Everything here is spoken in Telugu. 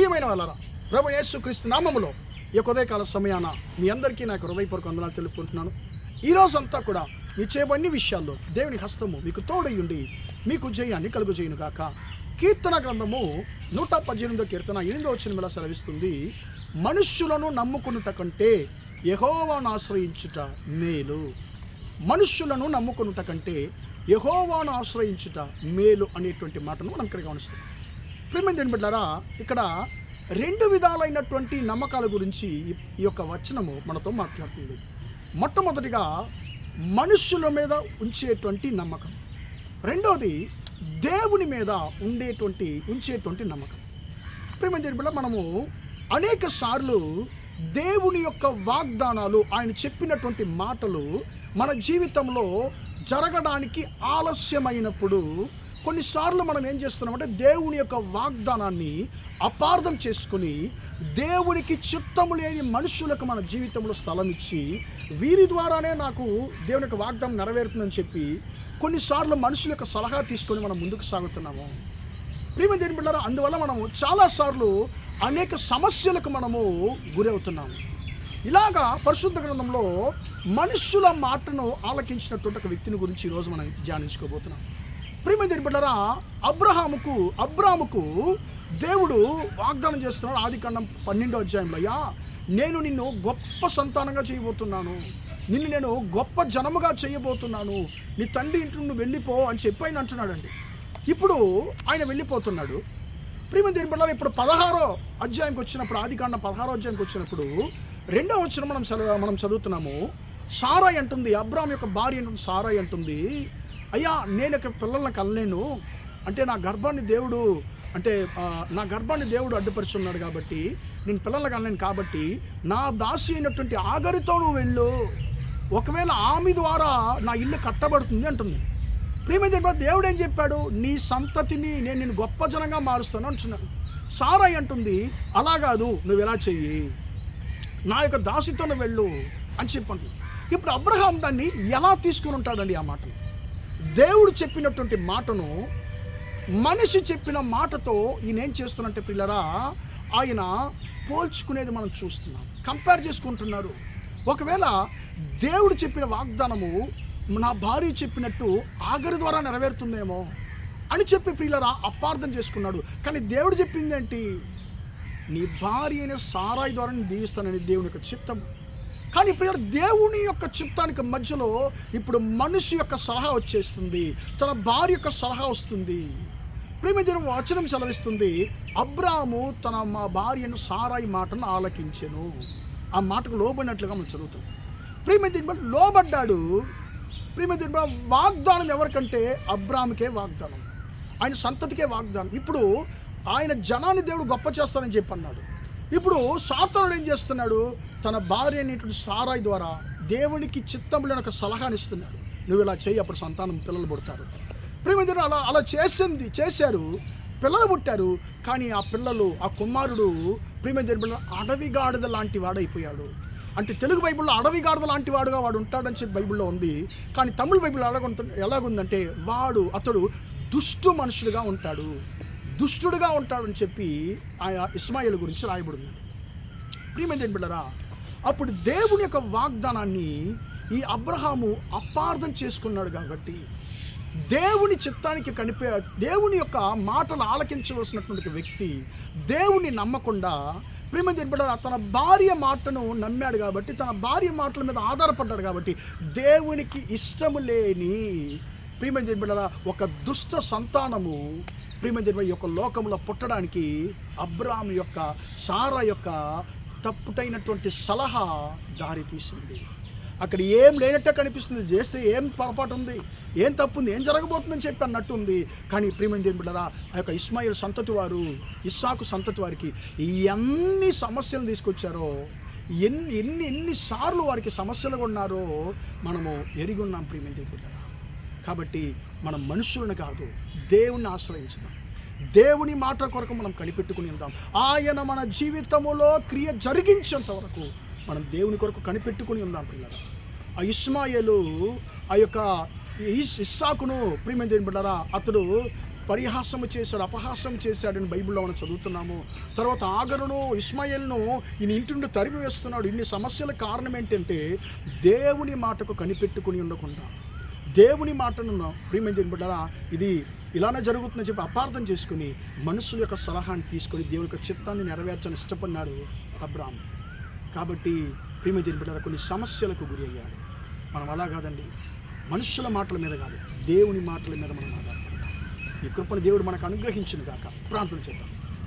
ప్రియమైన వాళ్ళారా, ప్రభు యేసుక్రీస్తు నామములో ఈ యొక్క ఉదయకాల సమయాన మీ అందరికీ నాకు హృదయపూర్వక వందనాలు తెలుపుకుంటున్నాను. ఈరోజంతా కూడా మీ చేయబడిన విషయాల్లో దేవుని హస్తము మీకు తోడయ్యుండి మీకు జయాన్ని కలుగుజేయును గాక. కీర్తన గ్రంథము 118 కీర్తన 8వ వచనం ఇలా సెలవిస్తుంది, మనుష్యులను నమ్ముకునుట కంటే యెహోవాను ఆశ్రయించుట మేలు. మనుష్యులను నమ్ముకునుట కంటే యెహోవాను ఆశ్రయించుట మేలు అనేటువంటి మాటను మనం ఇక్కడ గమనిస్తాం. ప్రియమైన దేవుని బిడ్డలారా, ఇక్కడ 2 విధాలైనటువంటి నమ్మకాల గురించి ఈ యొక్క వచనము మనతో మాట్లాడుతుంది. మొట్టమొదటిగా మనుష్యుల మీద ఉంచేటువంటి నమ్మకం, రెండోది దేవుని మీద ఉంచేటువంటి నమ్మకం. ప్రియమైన దేవుని బిడ్డ, మనము అనేక సార్లు దేవుని యొక్క వాగ్దానాలు, ఆయన చెప్పినటువంటి మాటలు మన జీవితంలో జరగడానికి ఆలస్యమైనప్పుడు కొన్నిసార్లు మనం ఏం చేస్తున్నామంటే దేవుని యొక్క వాగ్దానాన్ని అపార్థం చేసుకుని దేవునికి చిత్తము లేని మనుషులకు మన జీవితంలో స్థలం ఇచ్చి వీరి ద్వారానే నాకు దేవుని యొక్క వాగ్దానం నెరవేరుతుందని చెప్పి కొన్నిసార్లు మనుషుల యొక్క సలహా తీసుకొని మనం ముందుకు సాగుతున్నాము. ప్రియమైన దేవుని బిడ్డలారా, అందువల్ల మనము చాలాసార్లు అనేక సమస్యలకు మనము గురవుతున్నాము. ఇలాగా పరిశుద్ధ గ్రంథంలో మనుషుల మాటను ఆలకించినటువంటి ఒక వ్యక్తిని గురించి ఈరోజు మనం ధ్యానించుకోబోతున్నాం. ప్రియమైన దేవుని బిడ్డలారా, అబ్రాహాముకు దేవుడు వాగ్దానం చేస్తున్నాడు. ఆదికాండం 12వ అధ్యాయంలో, అయ్యా నేను నిన్ను గొప్ప సంతానంగా చేయబోతున్నాను, నిన్ను నేను గొప్ప జనముగా చేయబోతున్నాను, నీ తండ్రి ఇంటి నుండి వెళ్ళిపో అని చెప్పి ఆయన అంటున్నాడండి. ఇప్పుడు ఆయన వెళ్ళిపోతున్నాడు. ప్రియమైన దేవుని బిడ్డలారా, ఇప్పుడు 16వ అధ్యాయంకి వచ్చినప్పుడు, ఆదికాండం 16వ అధ్యాయంకి వచ్చినప్పుడు 2వ వచనం మనం చదువుతున్నాము. సారాయి అంటుంది, అబ్రాహాం యొక్క భార్య సారాయి అంటుంది, అయ్యా నేను ఒక పిల్లల్ని కనలేను, అంటే నా గర్భాన్ని దేవుడు అడ్డుపరుచున్నాడు కాబట్టి నేను పిల్లల్ని కనలేను, కాబట్టి నా దాసి అయినటువంటి ఆగరితో నువ్వు వెళ్ళు, ఒకవేళ ఆమె ద్వారా నా ఇల్లు కట్టబడుతుంది అంటుంది. ప్రియమైన దేవుడు ఏం చెప్పాడు, నీ సంతతిని నేను గొప్ప జనంగా మారుస్తాను అంటున్నాను. సారాయి అంటుంది, అలా కాదు, నువ్వు ఎలా చెయ్యి, నా యొక్క దాసితో వెళ్ళు అని చెప్పండి. ఇప్పుడు అబ్రహాం దాన్ని ఎలా తీసుకుని ఉంటాడండి? ఆ మాటను, దేవుడు చెప్పినటువంటి మాటను మనిషి చెప్పిన మాటతో ఈయన ఏం చేస్తున్నట్టే పిల్లరా, ఆయన పోల్చుకునేది మనం చూస్తున్నాం, కంపేర్ చేసుకుంటున్నారు. ఒకవేళ దేవుడు చెప్పిన వాగ్దానము నా భార్య చెప్పినట్టు ఆగరి ద్వారా నెరవేరుతుందేమో అని చెప్పి పిల్లరా అపార్థం చేసుకున్నాడు. కానీ దేవుడు చెప్పింది ఏంటి, నీ భార్య అయిన సారాయి ద్వారా నేను దీవిస్తానని దేవుని యొక్క చిత్తం. కానీ ఇప్పుడు దేవుని యొక్క చిత్తానికి మధ్యలో ఇప్పుడు మనిషి యొక్క సలహా వచ్చేస్తుంది, తన భార్య యొక్క సలహా వస్తుంది. ప్రియమైన వచనం సెలవిస్తుంది, అబ్రాహాము తన భార్యను సారాయి మాటను ఆలకించెను. ఆ మాటకు లోబడినట్లుగా మనం చదువుతాం. ప్రియమైన లోబడ్డాడు. ప్రియమైన వాగ్దానం ఎవరికంటే అబ్రాహాముకే వాగ్దానం, ఆయన సంతతికే వాగ్దానం. ఇప్పుడు ఆయన జనాన్ని దేవుడు గొప్ప చేస్తానని చెప్పి అన్నాడు. ఇప్పుడు సాతానుడు ఏం చేస్తున్నాడు, తన భార్య అనేటువంటి సారాయి ద్వారా దేవునికి చిత్తం లేని ఒక సలహాని ఇస్తున్నాడు, నువ్వు ఇలా చేయి, అప్పుడు సంతానం పిల్లలు పుడతారు. ప్రియమైన అలా చేశారు, పిల్లలు పుట్టారు. కానీ ఆ పిల్లలు, ఆ కుమారుడు ప్రియమైన అడవి గాడిద లాంటి వాడైపోయాడు. అంటే తెలుగు బైబిల్లో అడవి గాడిద లాంటి వాడుగా వాడు ఉంటాడని చెప్పి బైబిల్లో ఉంది. కానీ తమిళ బైబిల్లో ఎలాగుందంటే అతడు దుష్టు మనుషులుగా ఉంటాడు, దుష్టుడుగా ఉంటాడని చెప్పి ఆ ఇస్మాయిల్ గురించి రాయబడింది. ప్రియమైన బిడ్డలారా, అప్పుడు దేవుని యొక్క వాగ్దానాన్ని ఈ అబ్రహాము అపార్థం చేసుకున్నాడు. కాబట్టి దేవుని చిత్తానికి దేవుని యొక్క మాటలు ఆలకించవలసినటువంటి వ్యక్తి దేవుని నమ్మకుండా ప్రియమైన బిడ్డలారా తన భార్య మాటను నమ్మాడు. కాబట్టి తన భార్య మాటల మీద ఆధారపడ్డాడు. కాబట్టి దేవునికి ఇష్టము లేని ప్రియమైన బిడ్డలారా ఒక దుష్ట సంతానము ప్రియమైన యొక్క లోకంలో పుట్టడానికి అబ్రాహాము యొక్క సారా యొక్క తప్పుటైనటువంటి సలహా దారి తీసింది. అక్కడ ఏం లేనట్టే కనిపిస్తుంది, చేస్తే ఏం పొరపాటు ఉంది, ఏం తప్పు ఉంది, ఏం జరగబోతుందని చెప్పి అన్నట్టు ఉంది. కానీ ప్రియమైన దేవుని బిడ్డలారా, ఆ యొక్క ఇస్మాయిల్ సంతతి వారు, ఇస్సాకు సంతతి వారికి ఎన్ని సమస్యలు తీసుకొచ్చారో, ఎన్నిసార్లు వారికి సమస్యలు ఉన్నారో మనము ఎరిగి ఉన్నాం ప్రియమైన దేవుని బిడ్డలారా. కాబట్టి మనం మనుషులను కాదు, దేవుణ్ణి ఆశ్రయించుదాం, దేవుని మాట కొరకు మనం కనిపెట్టుకుని ఉందాం. ఆయన మన జీవితంలో క్రియ జరిగించేంత వరకు మనం దేవుని కొరకు కనిపెట్టుకుని ఉందాం పిల్లరా. ఆ ఇస్మాయిలు ఆ యొక్క ఇస్సాకును ప్రియమైన దేవుని బిడ్డలారా అతడు పరిహాసము చేశాడు, అపహాసం చేశాడని బైబిల్లో మనం చదువుతున్నాము. తర్వాత ఆగరును ఇష్మాయేలును ఈయన ఇంటి నుండి తరిమి వేస్తున్నాడు. ఇన్ని సమస్యల కారణం ఏంటంటే దేవుని మాటకు కనిపెట్టుకుని ఉండకుండా, దేవుని మాటను ప్రియమైన బిడ్డలారా ఇది ఇలానే జరుగుతుందని చెప్పి అపార్థం చేసుకుని మనుషుల యొక్క సలహాన్ని తీసుకొని దేవుని యొక్క చిత్తాన్ని నెరవేర్చని ఇష్టపడినాడు అబ్రాహాము. కాబట్టి ప్రియమైన బిడ్డలారా కొన్ని సమస్యలకు గురి అయ్యాడు. మనం అలా కాదండి, మనుషుల మాటల మీద కాదు, దేవుని మాటల మీద మనం ఆధారపడతాం. ఈ కృపను దేవుడు మనకు అనుగ్రహించును గాక. ప్రార్థన చేద్దాం.